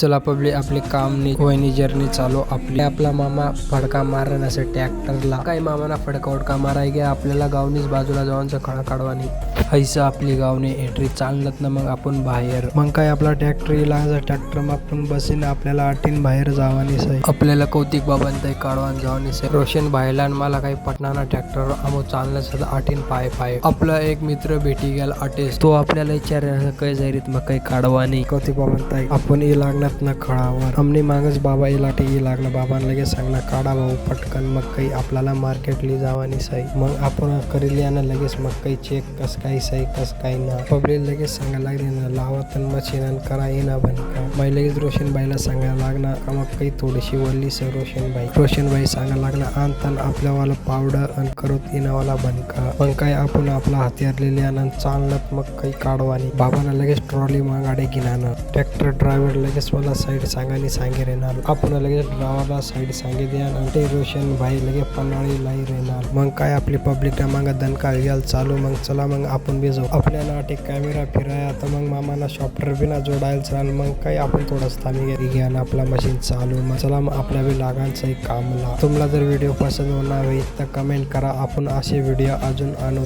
चला पब्लिक आपले काम नाही वहिनी जर्नी चालू आपला मामा फडका मारण्यासाठी ट्रॅक्टरला काही मामाना फडका उडका माराय गे आपल्याला गावनीच बाजूला जाऊनच खडा काढवानी हैसा आपली गावने एंट्री चालत ना मग आपण बाहेर मग काय आपला ट्रॅक्टर मग आपण बसीन आपल्याला आठीन बाहेर जावानी सही आपल्याला कौतिक बाबांत काढवान जावानी सही रोशन भाईला मला काही पटनाना ट्रॅक्टर आमो चालणं सदा आठीन पाय आपला एक मित्र भेटी गेला आटेस तो आपल्याला विचार काही जाहीरीत मग काही काढवानी कौतिक बाबांत आपण ये लागणार ना खळावर हमने मागच बाबा इलाटे ये लागला बाबांना लगेच सांगणार काढा भाऊ पटकन मग काही आपल्याला मार्केटली जावानी सही मग आपण करिलियाना लगेच मग काही चेक कस काही सही कस काही ना पब्लिक लगेच सांगायला लागले ना लावतन मशीन करा येना बनका मग लगेच रोशनबाईला सांगायला लागणार का मग काही थोडीशी वल्ली सर रोशनबाई सांगायला लागणार आणतान आपल्यावाला पावडर आणि करत येणावाला बनका मग काय आपण आपला हत्यारलेले आनंद चालनात मग काही काढवानी बाबांना लगेच ट्रॉली मग गाडी घेणार ट्रॅक्टर ड्रायव्हर लगेच मला साईड सांगे रेणार आपण लगेच ड्रायव्हरला साईड सांगे द्या ते रोशन भाई लगेच पन्हाळी लाई रेणार मग काय आपली पब्लिक माग दणका घ्याल चालू मग चला मग आपण बी जाऊ आपल्याला एक कॅमेरा फिराया तर मग मामाना सॉफ्टवेअर बी ना जोडायला चाल मग काय आपण थोडंच थांबी घ्या आपला मशीन चालू मग चला मग आपल्या बी लागायचं कामला तुम्हाला जर व्हिडिओ पसंत होणार तर कमेंट करा आपण असे व्हिडिओ अजून आणू